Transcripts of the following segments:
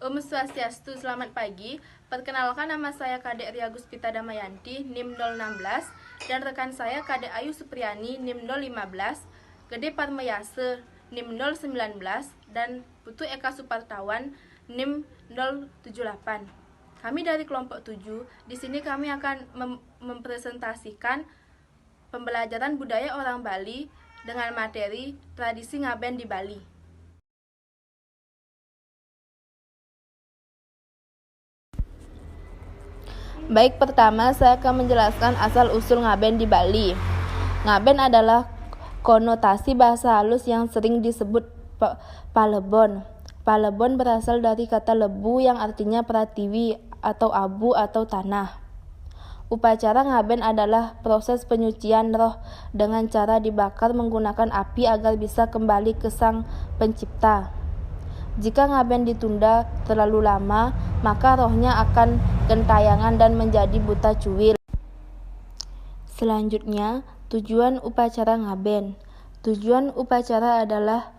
Om Swastiastu, selamat pagi. Perkenalkan, nama saya Kadek Ria Guspita Damayanti, NIM 016, dan rekan saya Kadek Ayu Supriyani, NIM 015, Gede Parmayase, NIM 019, dan Putu Eka Supartawan, NIM 078. Kami dari kelompok 7, di sini kami akan mempresentasikan pembelajaran budaya orang Bali dengan materi tradisi ngaben di Bali. Baik, pertama saya akan menjelaskan asal-usul ngaben di Bali. Ngaben adalah konotasi bahasa halus yang sering disebut palebon. Palebon berasal dari kata lebu yang artinya pratiwi atau abu atau tanah. Upacara ngaben adalah proses penyucian roh dengan cara dibakar menggunakan api agar bisa kembali ke Sang Pencipta. Jika ngaben ditunda terlalu lama, maka rohnya akan gentayangan dan menjadi buta cuwil. Selanjutnya, tujuan upacara ngaben. Tujuan upacara adalah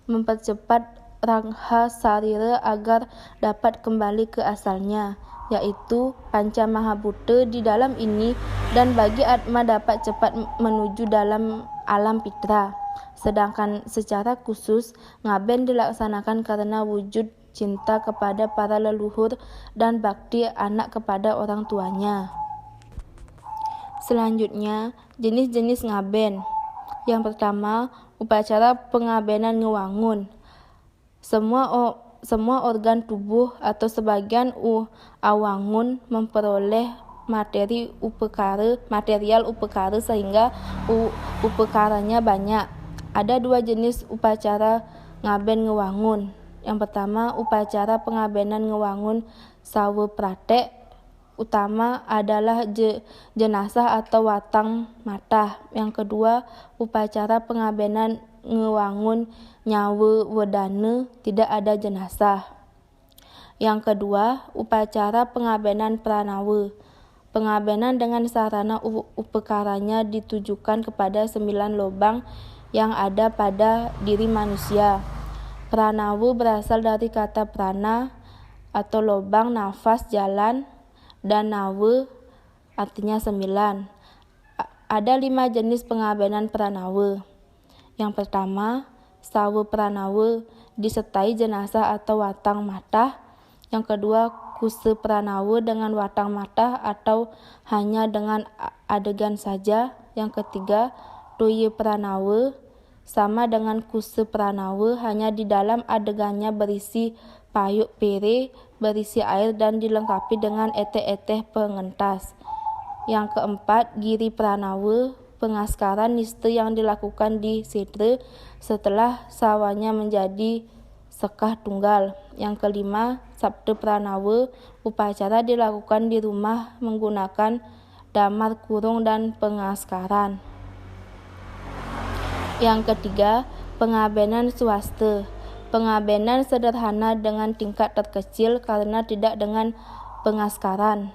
mempercepat rangha sarira agar dapat kembali ke asalnya, yaitu Panca Mahabhuta di dalam ini, dan bagi Atma dapat cepat menuju dalam alam pitra. Sedangkan secara khusus, ngaben dilaksanakan karena wujud cinta kepada para leluhur dan bakti anak kepada orang tuanya. Selanjutnya, jenis-jenis ngaben. Yang pertama, upacara pengabenan ngewangun. Semua organ tubuh atau sebagian awangun memperoleh material upekara sehingga upekaranya banyak. Ada dua jenis upacara ngaben ngewangun. Yang pertama, upacara pengabenan ngewangun sawe pratek utama adalah jenazah atau watang matah. Yang kedua, upacara pengabenan ngewangun nyawa wedana tidak ada jenazah. Yang kedua, upacara pengabenan pranawa. Pengabenan dengan sarana upekaranya ditujukan kepada 9 lobang yang ada pada diri manusia. Pranawa berasal dari kata prana atau lobang nafas jalan, dan nawa artinya 9. Ada 5 jenis pengabenan pranawa. Yang pertama, sawa pranawa disertai jenazah atau watang matah. Yang kedua, kusa pranawa dengan watang matah atau hanya dengan adegan saja. Yang ketiga, toya pranawa sama dengan kusa pranawa, hanya di dalam adegannya berisi payuk pere, berisi air dan dilengkapi dengan eteh-eteh pengentas. Yang keempat, giri pranawa, pengaskaran nista yang dilakukan di sedra setelah sawanya menjadi sekah tunggal. Yang kelima, sabda pranawa, upacara dilakukan di rumah menggunakan damar kurung dan pengaskaran. Yang ketiga, pengabenan swasta. Pengabenan sederhana dengan tingkat terkecil karena tidak dengan pengaskaran,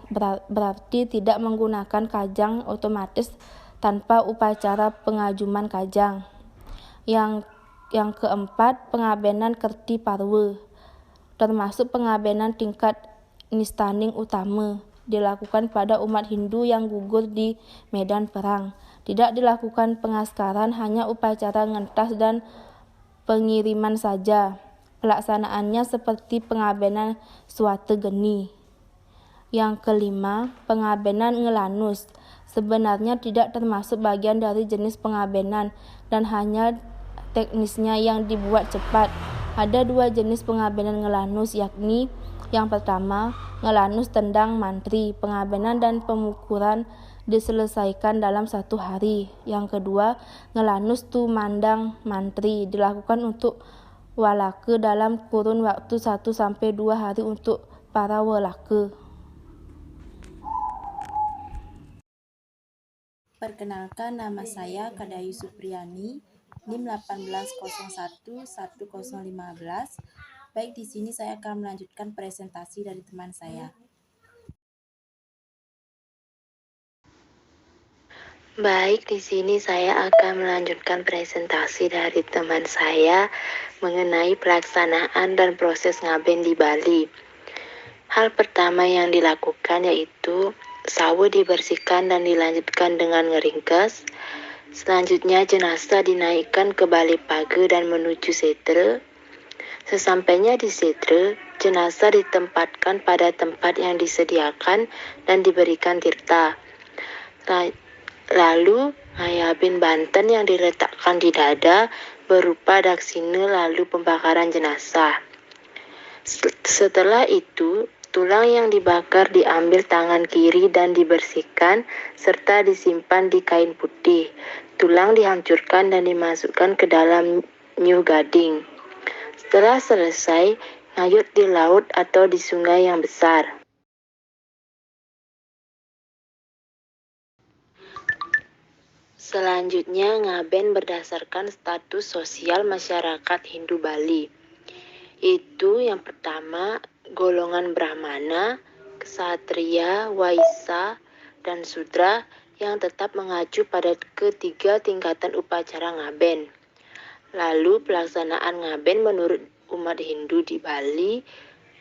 berarti tidak menggunakan kajang otomatis tanpa upacara pengajuman kajang. Yang keempat, pengabenan kerti parwa, termasuk pengabenan tingkat nistaning utama, dilakukan pada umat Hindu yang gugur di medan perang. Tidak dilakukan pengaskaran, hanya upacara ngentas dan pengiriman saja. Pelaksanaannya seperti pengabenan suatu geni. Yang kelima, pengabenan ngelanus. Sebenarnya tidak termasuk bagian dari jenis pengabenan dan hanya teknisnya yang dibuat cepat. Ada 2 jenis pengabenan ngelanus, yakni yang pertama, ngelanus tendang mantri. Pengabenan dan pemukuran diselesaikan dalam 1 hari. Yang kedua, ngelanus tumandang mantri, dilakukan untuk walaka dalam kurun waktu 1-2 hari untuk para walaka. Perkenalkan, nama saya Kadayu Supriyani, NIM 18011015. Baik, di sini saya akan melanjutkan presentasi dari teman saya. Baik, di sini saya akan melanjutkan presentasi dari teman saya mengenai pelaksanaan dan proses ngaben di Bali. Hal pertama yang dilakukan yaitu sawu dibersihkan dan dilanjutkan dengan ngeringkes. Selanjutnya jenazah dinaikkan ke Bali Page dan menuju setre. Sesampainya di setre, jenazah ditempatkan pada tempat yang disediakan dan diberikan tirta. Lalu ngayabin Banten yang diletakkan di dada berupa daksine lalu pembakaran jenazah. Setelah itu, tulang yang dibakar diambil tangan kiri dan dibersihkan serta disimpan di kain putih. Tulang dihancurkan dan dimasukkan ke dalam new gading. Setelah selesai, ngayut di laut atau di sungai yang besar. Selanjutnya, ngaben berdasarkan status sosial masyarakat Hindu Bali. Itu yang pertama, golongan Brahmana, Ksatria, Waisya, dan Sudra yang tetap mengacu pada ketiga tingkatan upacara ngaben. Lalu pelaksanaan ngaben menurut umat Hindu di Bali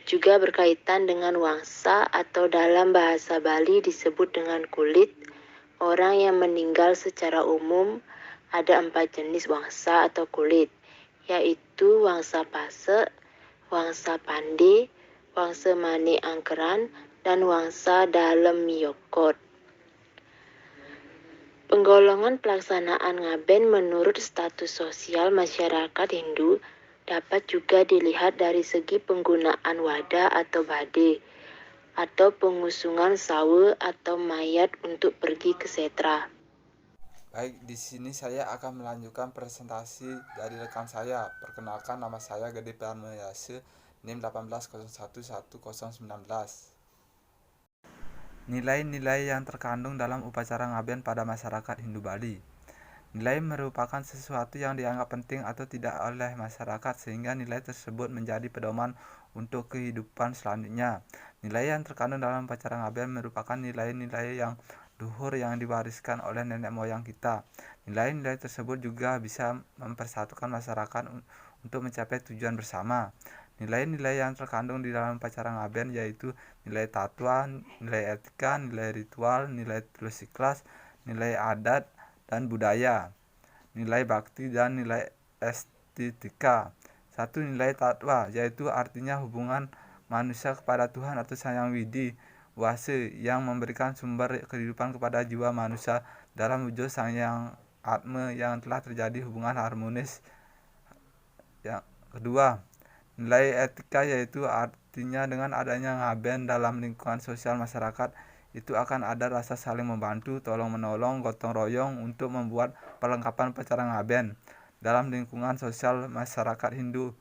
juga berkaitan dengan wangsa atau dalam bahasa Bali disebut dengan kulit. Orang yang meninggal secara umum ada 4 jenis wangsa atau kulit, yaitu wangsa pase, wangsa pande, wangsa mane angkeran, dan wangsa dalem miyokot. Penggolongan pelaksanaan ngaben menurut status sosial masyarakat Hindu dapat juga dilihat dari segi penggunaan wadah atau bade, atau pengusungan sawe atau mayat untuk pergi ke setra. Baik, di sini saya akan melanjutkan presentasi dari rekan saya. Perkenalkan, nama saya Gede Parmayase, NIM 18011019. Nilai-nilai yang terkandung dalam upacara ngaben pada masyarakat Hindu Bali. Nilai merupakan sesuatu yang dianggap penting atau tidak oleh masyarakat sehingga nilai tersebut menjadi pedoman untuk kehidupan selanjutnya. Nilai yang terkandung dalam upacara ngaben merupakan nilai-nilai yang luhur yang diwariskan oleh nenek moyang kita. Nilai-nilai tersebut juga bisa mempersatukan masyarakat untuk mencapai tujuan bersama. Nilai-nilai yang terkandung di dalam upacara ngaben yaitu nilai tatwa, nilai etika, nilai ritual, nilai tulus ikhlas, nilai adat dan budaya, nilai bakti dan nilai estetika. Satu, nilai tatwa, yaitu artinya hubungan manusia kepada Tuhan atau Sang Widi Wase yang memberikan sumber kehidupan kepada jiwa manusia dalam wujud Sang Yang Atma yang telah terjadi hubungan harmonis. Yang kedua, nilai etika, yaitu artinya dengan adanya ngaben dalam lingkungan sosial masyarakat itu akan ada rasa saling membantu, tolong-menolong, gotong royong untuk membuat perlengkapan upacara ngaben. Dalam lingkungan sosial masyarakat Hindu,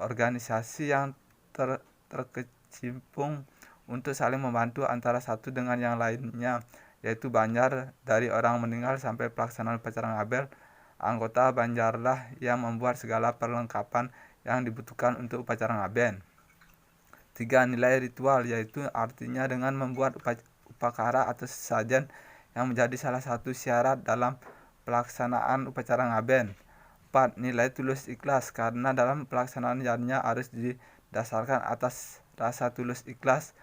organisasi yang terkecimpung untuk saling membantu antara satu dengan yang lainnya, yaitu banjar dari orang meninggal sampai pelaksanaan upacara ngaben. Anggota banjarlah yang membuat segala perlengkapan yang dibutuhkan untuk upacara ngaben. 3. Nilai ritual, yaitu artinya dengan membuat upakara atau sesajen yang menjadi salah satu syarat dalam pelaksanaan upacara ngaben. 4. Nilai tulus ikhlas, karena dalam pelaksanaannya harus didasarkan atas rasa tulus ikhlas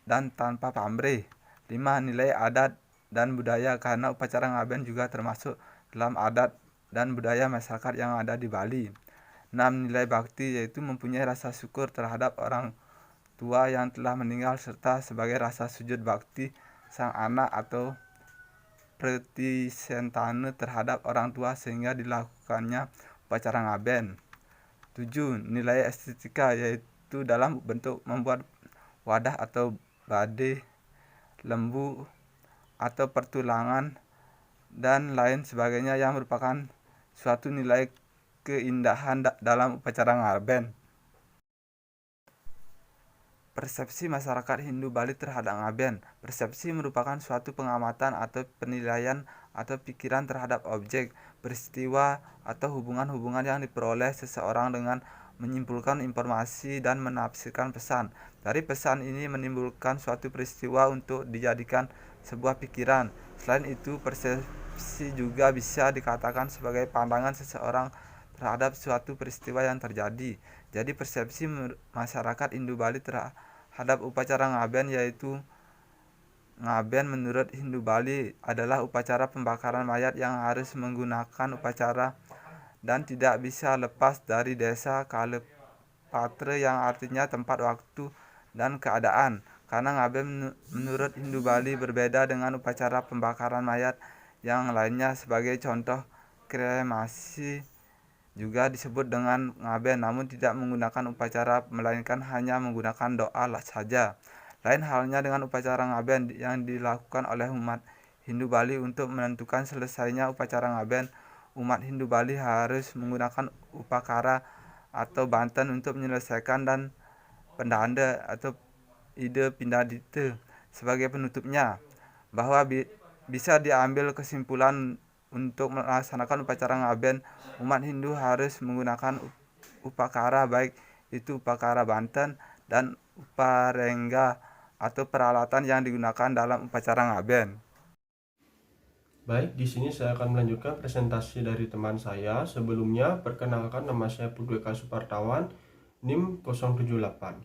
dan tanpa pamrih. 5. Nilai adat dan budaya, karena upacara ngaben juga termasuk dalam adat dan budaya masyarakat yang ada di Bali. 6. Nilai bakti, yaitu mempunyai rasa syukur terhadap orang tua yang telah meninggal serta sebagai rasa sujud bakti sang anak atau pratisentana terhadap orang tua sehingga dilakukannya upacara ngaben. 7. Nilai estetika, yaitu dalam bentuk membuat wadah atau bade, lembu atau pertulangan dan lain sebagainya yang merupakan suatu nilai keindahan dalam upacara ngaben. Persepsi masyarakat Hindu Bali terhadap ngaben. Persepsi merupakan suatu pengamatan atau penilaian atau pikiran terhadap objek, peristiwa, atau hubungan-hubungan yang diperoleh seseorang dengan menyimpulkan informasi dan menafsirkan pesan. Dari pesan ini menimbulkan suatu peristiwa untuk dijadikan sebuah pikiran. Selain itu, persepsi juga bisa dikatakan sebagai pandangan seseorang terhadap suatu peristiwa yang terjadi. Jadi persepsi masyarakat Hindu Bali terhadap upacara ngaben yaitu ngaben menurut Hindu Bali adalah upacara pembakaran mayat yang harus menggunakan upacara dan tidak bisa lepas dari desa Kalepatra yang artinya tempat, waktu, dan keadaan. Karena ngaben menurut Hindu Bali berbeda dengan upacara pembakaran mayat yang lainnya. Sebagai contoh, kremasi juga disebut dengan ngaben namun tidak menggunakan upacara melainkan hanya menggunakan doa saja. Lain halnya dengan upacara ngaben yang dilakukan oleh umat Hindu Bali. Untuk menentukan selesainya upacara ngaben, umat Hindu Bali harus menggunakan upakara atau banten untuk menyelesaikan dan pendanda atau ide pindadite sebagai penutupnya, bahwa bisa diambil kesimpulan untuk melaksanakan upacara ngaben umat Hindu harus menggunakan upakara, baik itu upakara banten dan uparengga atau peralatan yang digunakan dalam upacara ngaben. Baik, di sini saya akan melanjutkan presentasi dari teman saya. Sebelumnya, perkenalkan, nama saya Pudweka Supartawan, NIM 078.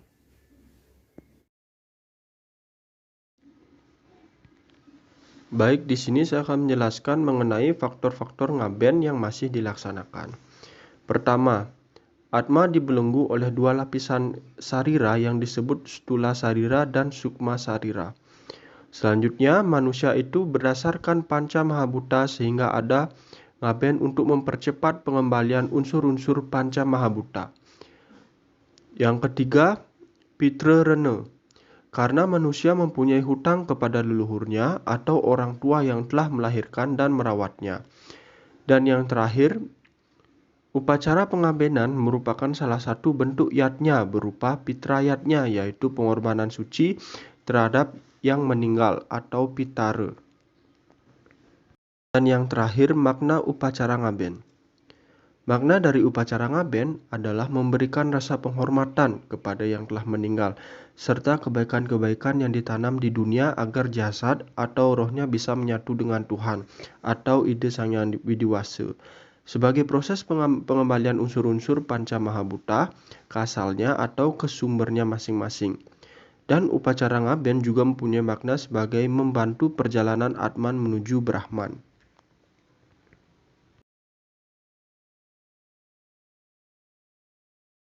Baik, di sini saya akan menjelaskan mengenai faktor-faktor ngaben yang masih dilaksanakan. Pertama, Atma dibelenggu oleh dua lapisan sarira yang disebut stula sarira dan sukma sarira. Selanjutnya, manusia itu berdasarkan panca mahabhuta sehingga ada ngaben untuk mempercepat pengembalian unsur-unsur panca mahabhuta. Yang ketiga, pitra rene. Karena manusia mempunyai hutang kepada leluhurnya atau orang tua yang telah melahirkan dan merawatnya. Dan yang terakhir, upacara pengabenan merupakan salah satu bentuk yatnya berupa pitrayatnya, yaitu pengorbanan suci terhadap yang meninggal atau pitara. Dan yang terakhir, makna upacara ngaben. Makna dari upacara ngaben adalah memberikan rasa penghormatan kepada yang telah meninggal, serta kebaikan-kebaikan yang ditanam di dunia agar jasad atau rohnya bisa menyatu dengan Tuhan atau ide Sang Yang Widiwasa. Sebagai proses pengembalian unsur-unsur panca mahabhuta ke asalnya atau ke sumbernya masing-masing. Dan upacara ngaben juga mempunyai makna sebagai membantu perjalanan Atman menuju Brahman.